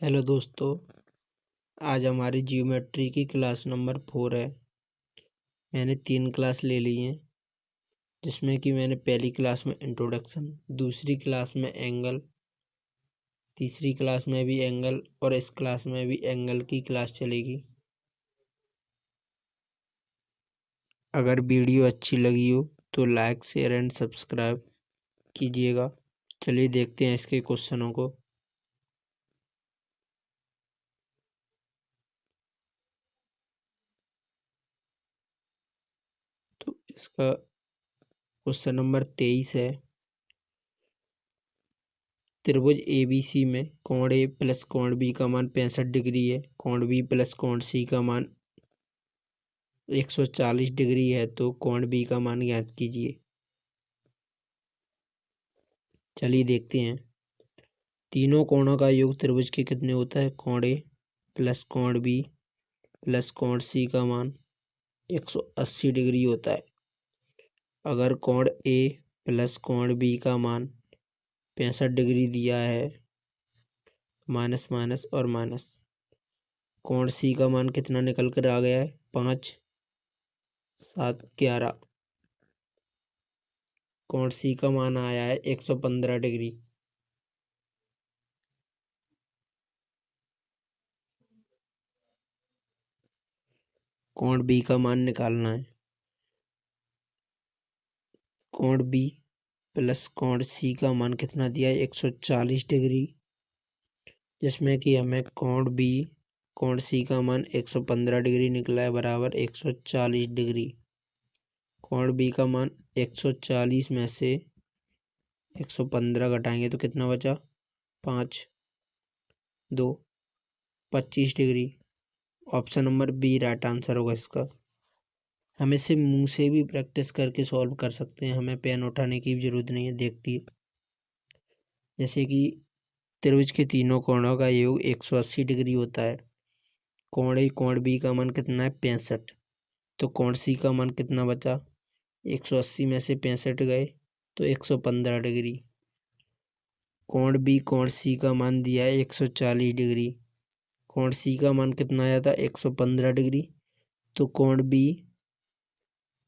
Hello दोस्तों, आज हमारी जियोमेट्री की क्लास नंबर 4 है। मैंने 3 क्लास ले ली हैं, जिसमें कि मैंने पहली क्लास में इंट्रोडक्शन, दूसरी क्लास में एंगल, तीसरी क्लास में भी एंगल और इस क्लास में भी एंगल की क्लास चलेगी। अगर वीडियो अच्छी लगी हो तो लाइक, शेयर एंड सब्सक्राइब कीजिएगा। चलिए देखते हैं इसके क्वेश्चनों को। तो इसका क्वेश्चन नंबर 23 है। त्रिभुज ABC में कोण ए प्लस कोण बी का मान 65 डिग्री है, कोण बी प्लस कोण सी का मान 140 डिग्री है, तो कोण बी का मान ज्ञात कीजिए। चलिए देखते हैं। तीनों कोणों का योग त्रिभुज के कितने होता है? कोण ए प्लस कोण बी प्लस कोण सी का मान 180 डिग्री होता है। अगर कोण ए प्लस कोण बी का मान 65 डिग्री दिया है, माइनस माइनस और माइनस, कोण सी का मान कितना निकल कर आ गया है? 5, 7, 11। कोण सी का मान आया है 115 डिग्री। कोण बी का मान निकालना है। कोण बी प्लस कोण सी का मान कितना दिया है? 140 डिग्री, जिसमें कि हमें कोण बी कोण सी का मान 115 डिग्री निकला है, बराबर 140 डिग्री। कोण बी का मान 140 में से 115 घटाएंगे तो कितना बचा? 5, 2, 25 degree. Option number B right answer होगा इसका। हम इसे मुंह से भी प्रैक्टिस करके सॉल्व कर सकते हैं, हमें पेन उठाने की भी जरूरत नहीं है। देखती है, जैसे कि त्रिभुज के तीनों कोणों का योग 180 डिग्री होता है। कोण ए कोण बी का मान कितना है? 65। तो कोण सी का मान कितना बचा? 180 में से 65 गए तो 115 डिग्री। कोण बी कोण सी का मान दिया है 140 डिग्री। कोण सी का मान कितना आया था? 115 डिग्री। तो कोण बी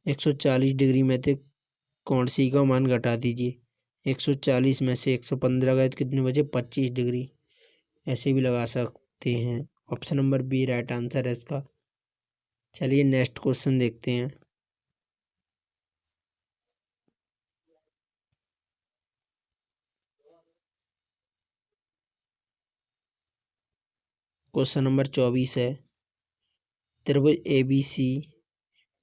140 डिग्री में थे, कोण सी का मान घटा दीजिए। 140 में से 115 गए तो कितने बचे? 25 डिग्री। ऐसे भी लगा सकते हैं। Option number B right answer है इसका। चलिए नेक्स्ट क्वेश्चन देखते हैं। क्वेश्चन नंबर 24 है। त्रिभुज ABC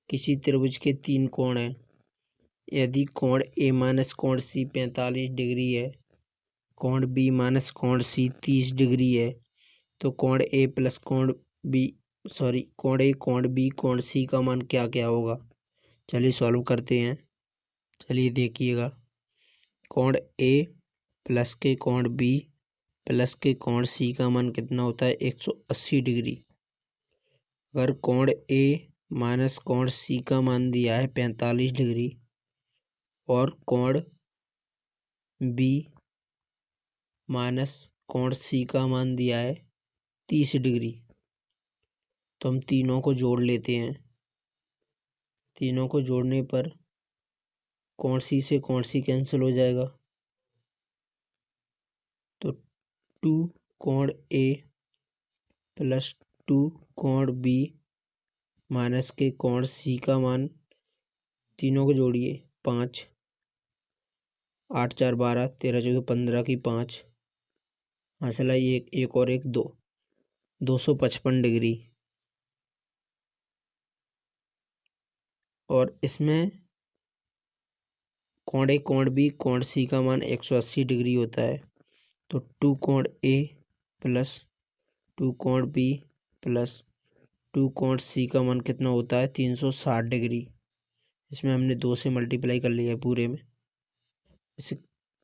किसी त्रिभुज के 3 कोण हैं। यदि कोण ए माइनस कोण सी 45 डिग्री है, कोण बी माइनस कोण सी 30 डिग्री है, तो कोण ए प्लस कोण बी कोण ए कोण बी कोण सी का मान क्या क्या होगा? चलिए सॉल्व करते हैं। चलिए देखिएगा। कोण ए प्लस के कोण बी प्लस के कोण सी का मान कितना होता है? 180 डिग्री। अगर कोण ए माइनस कोण सी का मान दिया है 45 डिग्री और कोण बी माइनस कोण सी का मान दिया है 30 डिग्री, तो हम तीनों को जोड़ लेते हैं। तीनों को जोड़ने पर कोण सी से कोण सी कैंसिल हो जाएगा, तो 2 कोण ए प्लस 2 कोण बी माइनस के कोण सी का मान, तीनों को जोड़िए। 5, 8, 4, 12, 13, 14, 15 की 5, हासिल आई एक और एक 2, 255 डिग्री। और इसमें कोण ए कोण बी कोण सी का मान 180 डिग्री होता है, तो 2 कोण ए प्लस 2 कोण बी प्लस 2 कोण सी का मान कितना होता है? 360 डिग्री। इसमें हमने 2 से मल्टीप्लाई कर लिया है पूरे में, इसे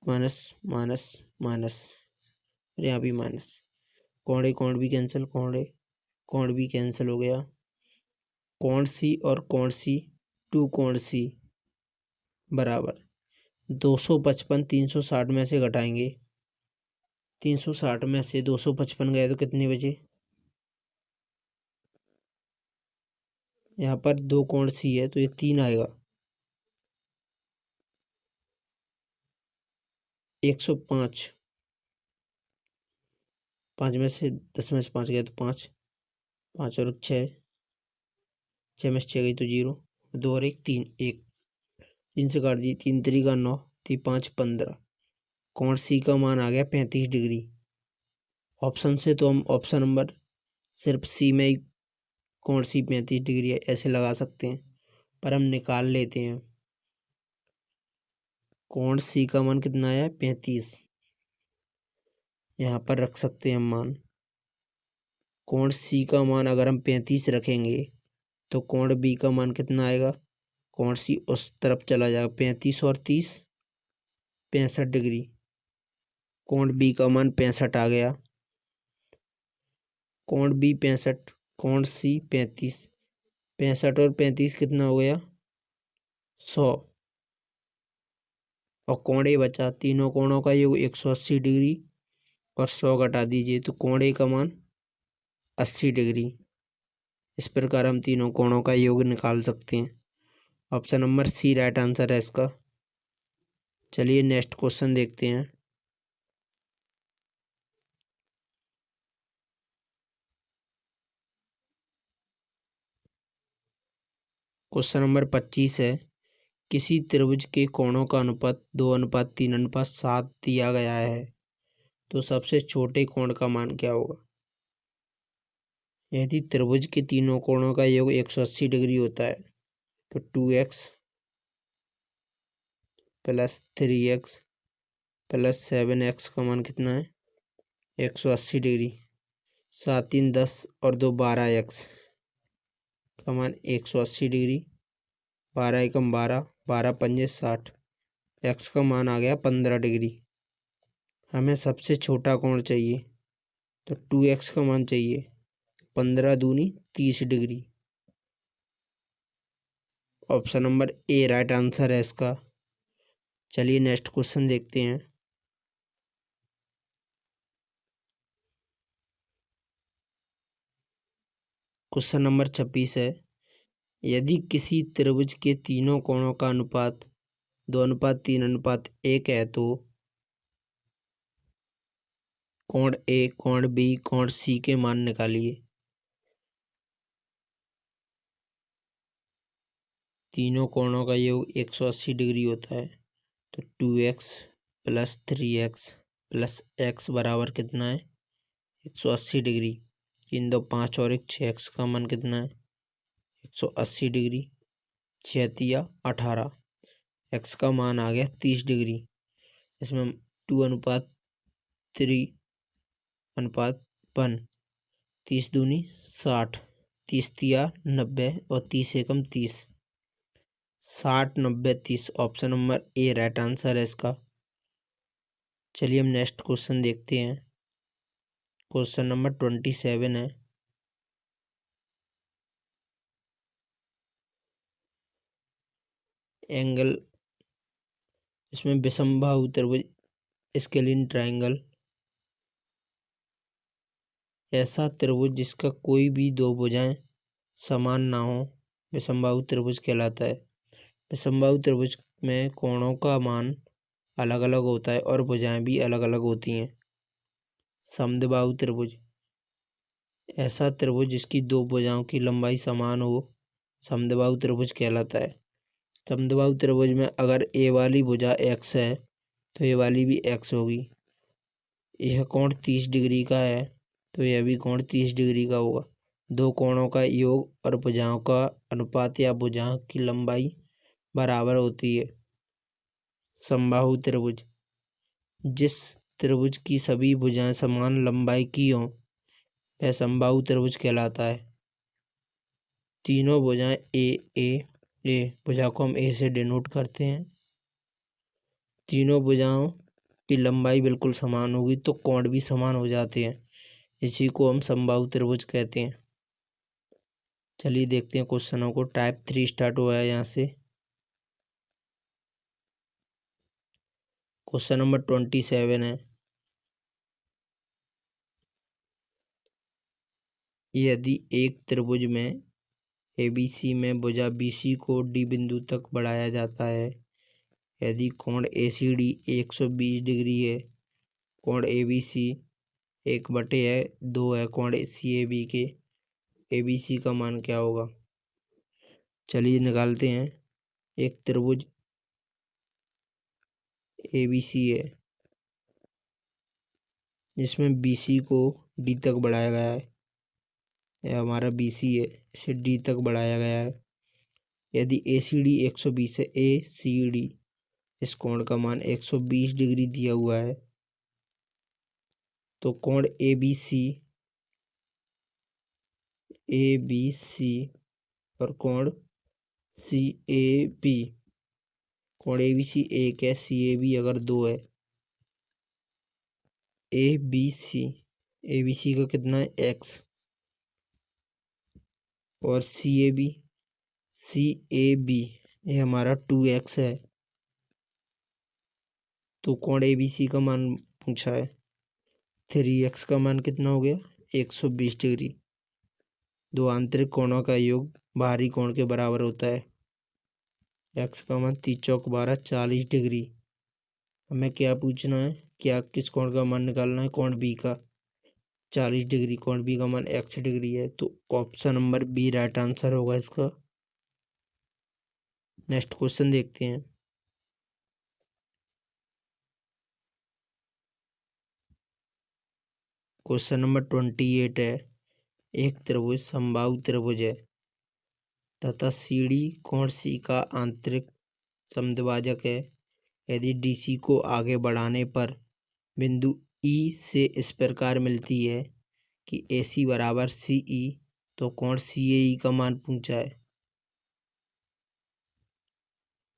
माइनस माइनस माइनस, और यहाँ भी माइनस। कोण ए कोण बी कैंसिल, कोण ए कोण बी कैंसिल हो गया। कोण सी और कोण सी, 2 कोण सी बराबर 255 360 में से घटाएंगे 360 में से 255 गए तो कितने बचे? यहाँ पर दो कोण सी है तो ये 3 आएगा। 105, 5 में से 10 में से 5 गए तो 5, 5 और 6, 6 में से 6 गई तो 0, 2 और 1 3, 1, 3 से काट दी, 3 3 का 9, 3 5 15। कोण सी का मान आ गया 35 डिग्री। ऑप्शन से तो हम ऑप्शन नंबर सिर्फ सी में ही कोण सी 35 डिग्री है ऐसे लगा सकते हैं, पर हम निकाल लेते हैं। कोण सी का मान कितना है? 35। यहाँ पर रख सकते हैं हम मान। कोण सी का मान अगर हम 35 रखेंगे तो कोण बी का मान कितना आएगा? कोण सी उस तरफ चला जाएगा, 35 और 30 65 डिग्री। कोण बी का मान 65 आ गया। कोण बी 65, कोण सी 35, 65 और 35 कितना हो गया? 100। और कोण ए बचा, तीनों कोणों का योग 180 डिग्री और 100 घटा दीजिए तो कोण ए का मान 80 डिग्री। इस प्रकार हम तीनों कोणों का योग निकाल सकते हैं। Option number C right answer है इसका। चलिए नेक्स्ट क्वेश्चन देखते हैं। क्वेश्चन नंबर 25 है, किसी त्रिभुज के कोणों का अनुपात 2:3:7 दिया गया है तो सबसे छोटे कोण का मान क्या होगा? यदि त्रिभुज के तीनों कोणों का योग 180 डिग्री होता है तो 2x + 3x + 7x का मान कितना है? 180 डिग्री। 7 3 10 और 2 12x का मान 180 डिग्री। 12 एकम 12, 12 पंजे 60, x का मान आ गया 15 डिग्री। हमें सबसे छोटा कोण चाहिए तो 2x का मान चाहिए। 15 दूनी 30 degree. Option number A right answer है इसका। चलिए नेक्स्ट क्वेश्चन देखते हैं। क्वेश्चन नंबर 26 है, यदि किसी त्रिभुज के तीनों कोणों का अनुपात 2:3:1 है तो कोण ए, कोण बी, कोण सी के मान निकालिए। तीनों कोणों का योग 180 डिग्री होता है तो 2x + 3x + x बराबर कितना है? 180 डिग्री। 3 2 5 और 1 6x का मान कितना है? 180 डिग्री। 6 तिया 18, x का मान आ गया 30 डिग्री। इसमें हम 2:3:1, 30 दूनी 60, 30 तिया 90 और 30 एकम 30, 60 90 30। Option number A right answer है इसका। चलिए हम नेक्स्ट क्वेश्चन देखते हैं। क्वेश्चन नंबर 27 है, एंगल, इसमें विषमबाहु त्रिभुज स्केलिन ट्राइंगल, ऐसा त्रिभुज जिसका कोई भी दो भुजाएं समान ना हो विषमबाहु त्रिभुज कहलाता है। विषमबाहु त्रिभुज में कोणों का मान अलग अलग होता है और भुजाएं भी अलग अलग होती हैं। समद्विबाहु त्रिभुज, ऐसा त्रिभुज जिसकी दो भुजाओं की लंबाई समान हो समद्विबाहु त्रिभुज कहलाता है। समद्विबाहु त्रिभुज में अगर ए वाली भुजा x है तो ए वाली भी x होगी। यह कोण 30 डिग्री का है तो यह भी कोण 30 डिग्री का होगा। दो कोणों का योग और भुजाओं का अनुपात या भुजाओं की लंबाई बराबर होती है। समबाहु त्रिभुज, जिस त्रिभुज की सभी भुजाएं समान लंबाई की हों वह समबाहु त्रिभुज कहलाता है। तीनों भुजाएं ए ए ए, भुजा को हम ए से डिनोट करते हैं। तीनों भुजाओं की लंबाई बिल्कुल समान होगी तो कोण भी समान हो जाते हैं। इसी को हम समबाहु त्रिभुज कहते हैं। चलिए देखते हैं क्वेश्चनों को। टाइप 3 स्टार्ट हुआ है यहाँ से। क्वेश्चन नंबर 27 है, यदि एक त्रिभुज में ABC में भुजा BC को D बिंदु तक बढ़ाया जाता है, यदि कोण ACD 120 डिग्री है, कोण ABC 1/2 है कोण CAB के, ABC का मान क्या होगा? चलिए निकालते हैं। एक त्रिभुज ABC है जिसमें BC को D तक बढ़ाया गया है। यह हमारा BC है, इसे D तक बढ़ाया गया है। यदि ACD 120 है, ACD इस कोण का मान 120 डिग्री दिया हुआ है, तो कोण ABC और कोण CAB, कोण ABC 1 है, CAB अगर 2 है, ABC का कितना है? X, और CAB ये हमारा 2x है। तो कोण ABC का मान पूछा है, 3x का मान कितना हो गया? 120 डिग्री। दो आंतरिक कोणों का योग बाहरी कोण के बराबर होता है। x का मान 3 चौक 12, 40 डिग्री। हमें क्या पूछना है? क्या किस कोण का मान निकालना है? कोण B का 40 डिग्री। कोण B का मान x डिग्री है, तो option number B right answer होगा इसका। नेक्स्ट क्वेश्चन देखते हैं। क्वेश्चन नंबर 28 है। एक त्रिभुज समबाहु त्रिभुज है तथा CD कोण C का आंतरिक समद्विभाजक है। यदि DC को आगे बढ़ाने पर बिंदु E से इस प्रकार मिलती है कि AC बराबर CE, तो कोण CAE का मान पूछा है।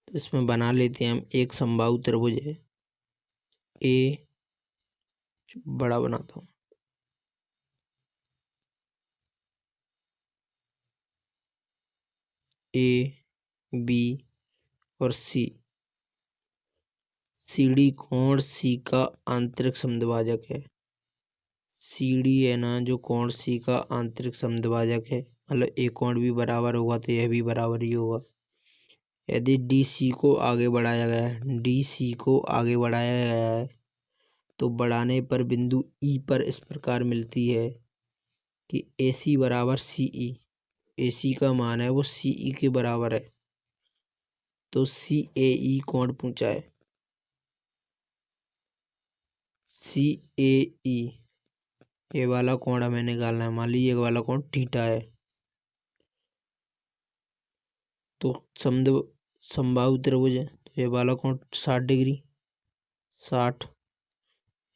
तो इसमें बना लेते हैं हम। एक समबाहु त्रिभुज है, A बड़ा बनाता हूँ, A B और C। CD कोण C का आंतरिक समद्विभाजक है। CD है ना, जो कोण C का आंतरिक समद्विभाजक है, मतलब एक कोण भी बराबर होगा तो यह भी बराबर ही होगा। यदि DC को आगे बढ़ाया गया है, DC को आगे बढ़ाया गया है, तो बढ़ाने पर बिंदु E पर इस प्रकार मिलती है कि AC बराबर CE। AC का मान है वो CE के बराबर है, तो CAE कोण पूछा है। CAE ये वाला कोण हमें निकालना है। मान लीजिए ये वाला कोण थीटा है, तो समबाहु त्रिभुज है, तो ये वाला कोण 60 डिग्री, 60,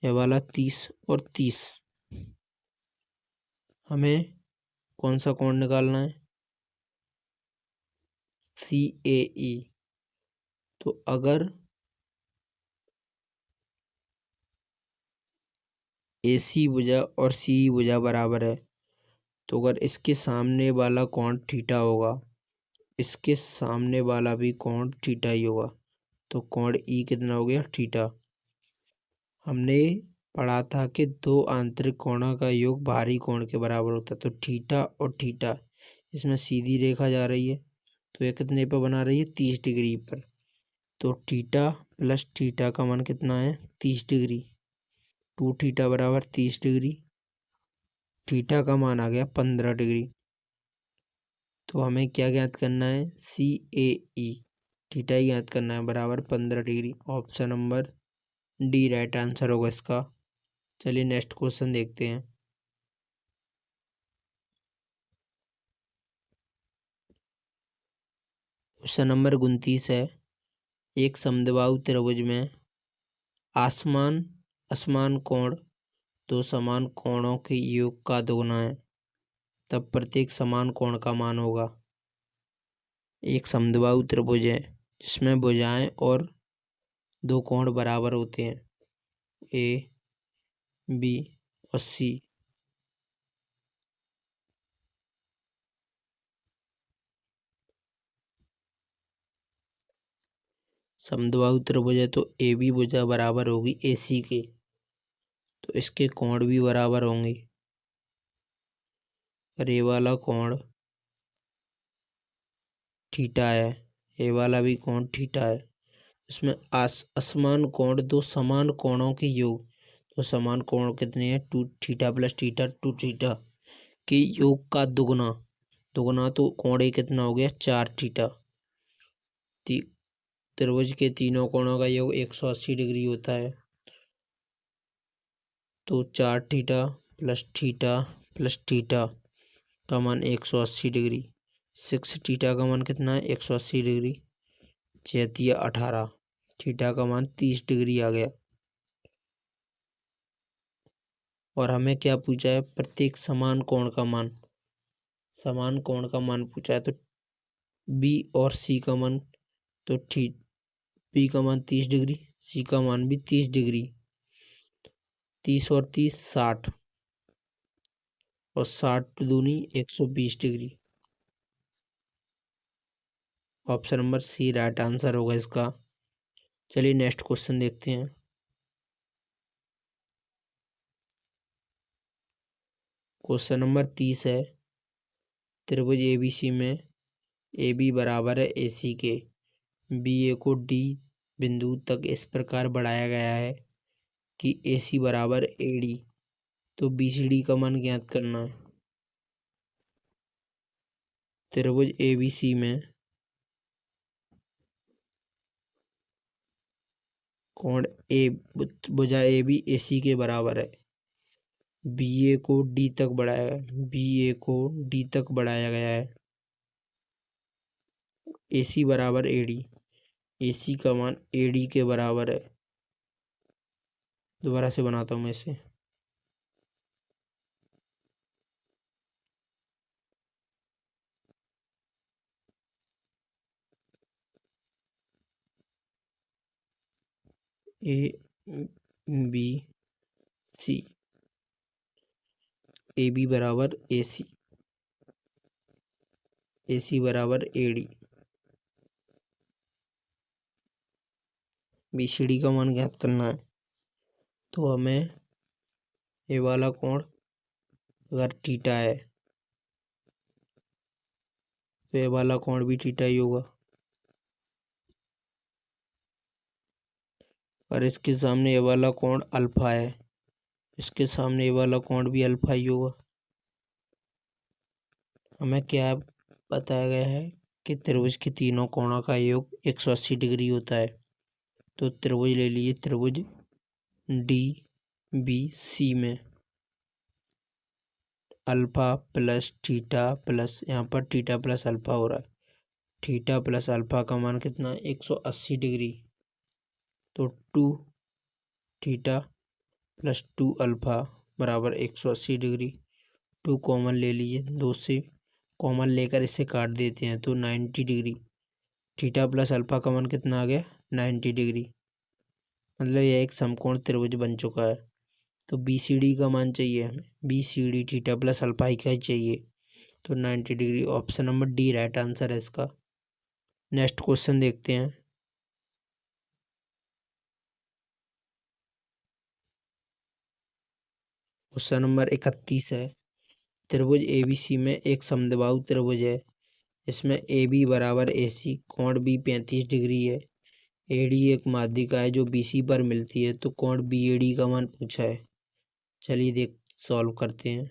ये वाला 30 और 30। हमें कौन सा कोण निकालना है? CAE। तो अगर AC भुजा और CE भुजा बराबर है, तो अगर इसके सामने वाला कोण थीटा होगा, इसके सामने वाला भी कोण थीटा ही होगा, तो कोण E कितना हो गया? थीटा। हमने पढ़ा था कि दो आंतरिक कोणों का योग बाहरी कोण के बराबर होता है, तो थीटा और थीटा इसमें सीधी रेखा जा रही है, तो ये कितने पर बना रही है? 30 डिग्री पर। तो थीटा प्लस थीटा का मान कितना है? 30 डिग्री। 2 थीटा बराबर 30 डिग्री। थीटा का मान आ गया 15 डिग्री। तो हमें क्या ज्ञात करना है? CAE, थीटा ही ज्ञात करना है, बराबर 15 degree. Option number D right answer होगा इसका। चलिए नेक्स्ट क्वेश्चन देखते हैं। क्वेश्चन नंबर 29 है। एक समद्विबाहु त्रिभुज में असमान कोण दो समान कोणों के योग का दोगुना है, तब प्रत्येक समान कोण का मान होगा। एक समद्विबाहु त्रिभुज है जिसमें भुजाएं और दो कोण बराबर होते हैं, A B और C। समद्विबाहु त्रिभुज है तो AB भुजा बराबर होगी AC के, तो इसके कोण भी बराबर होंगे। और ये वाला कोण थीटा है, ये वाला भी कोण थीटा है। इसमें असमान कोण, दो समान कोणों के योग, तो समान कोण कितने हैं, 2 थीटा प्लस थीटा 2 थीटा के योग का दुगना, दुगना तो कोण कितना हो गया 4 थीटा। त्रिभुज के तीनों कोणों का योग 180 डिग्री होता है, तो 4 थीटा प्लस थीटा का मान 180 डिग्री। 6 थीटा का मान कितना है 180 डिग्री, 6 18, थीटा का मान 30 डिग्री आ गया। और हमें क्या पूछा है, प्रत्येक समान कोण का मान, समान कोण का मान पूछा है। तो बी और सी का मान, तो बी का मान 30 डिग्री, सी का मान भी 30 डिग्री, 30 और 30 60, और 60 दूनी 120 degree. Option number C right answer होगा इसका। चलिए नेक्स्ट क्वेश्चन देखते हैं। क्वेश्चन नंबर 30 है, त्रिभुज एबीसी में ए बी बराबर है ए सी के, बी ए को डी बिंदु तक इस प्रकार बढ़ाया गया है कि ए सी बराबर ए डी, तो बी सी डी का मान ज्ञात करना है। त्रिभुज एबीसी में कोण ए, भुजा ए बी ए सी के बराबर है, बी ए को डी तक बढ़ाया गया, बी ए को डी तक बढ़ाया गया है, ए सी बराबर ए डी, ए सी का मान ए डी के बराबर है। दोबारा से बनाता हूँ मैं इसे, A B C, A B बराबर ए सी, ए सी बराबर A D, B C D का मान ज्ञात करना है। तो हमें ये वाला कोण अगर थीटा है, तो ये वाला कोण भी थीटा ही होगा, और इसके सामने ये वाला कोण अल्फा है, इसके सामने ये वाला कोण भी अल्फा ही होगा। हमें क्या बताया गया है कि त्रिभुज के तीनों कोणों का योग 180 डिग्री होता है। तो त्रिभुज ले लीजिए, त्रिभुज डी बी सी में अल्फा प्लस थीटा प्लस, यहाँ पर थीटा प्लस अल्फा हो रहा है, थीटा प्लस अल्फा का मान कितना 180 डिग्री, तो 2 थीटा प्लस 2 अल्फा बराबर 180 डिग्री। 2 कॉमन ले लीजिए, 2 से कॉमन लेकर इसे काट देते हैं, तो 90 डिग्री, थीटा प्लस अल्फा का मान कितना आ गया 90 डिग्री, मतलब यह एक समकोण त्रिभुज बन चुका है। तो बी सी डी का मान चाहिए हमें, B C D theta plus alpha ही का चाहिए, तो 90 डिग्री। Option number D right answer है इसका। नेक्स्ट क्वेश्चन देखते हैं। क्वेश्चन नंबर 31 है, त्रिभुज एबीसी में एक समद्विबाहु त्रिभुज है, इसमें ए बी बराबर ए सी, कोण बी 35 डिग्री है, ए डी एक माध्यिका है जो बी सी पर मिलती है, तो कोण बी ए डी का मान पूछा है। चलिए देख सॉल्व करते हैं।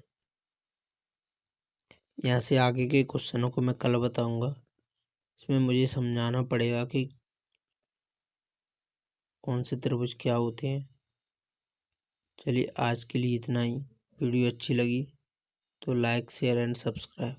यहाँ से आगे के क्वेश्चनों को मैं कल बताऊंगा, इसमें मुझे समझाना पड़ेगा कि कौन से त्रिभुज क्या होते हैं। चलिए आज के लिए इतना ही। वीडियो अच्छी लगी तो लाइक शेयर एंड सब्सक्राइब।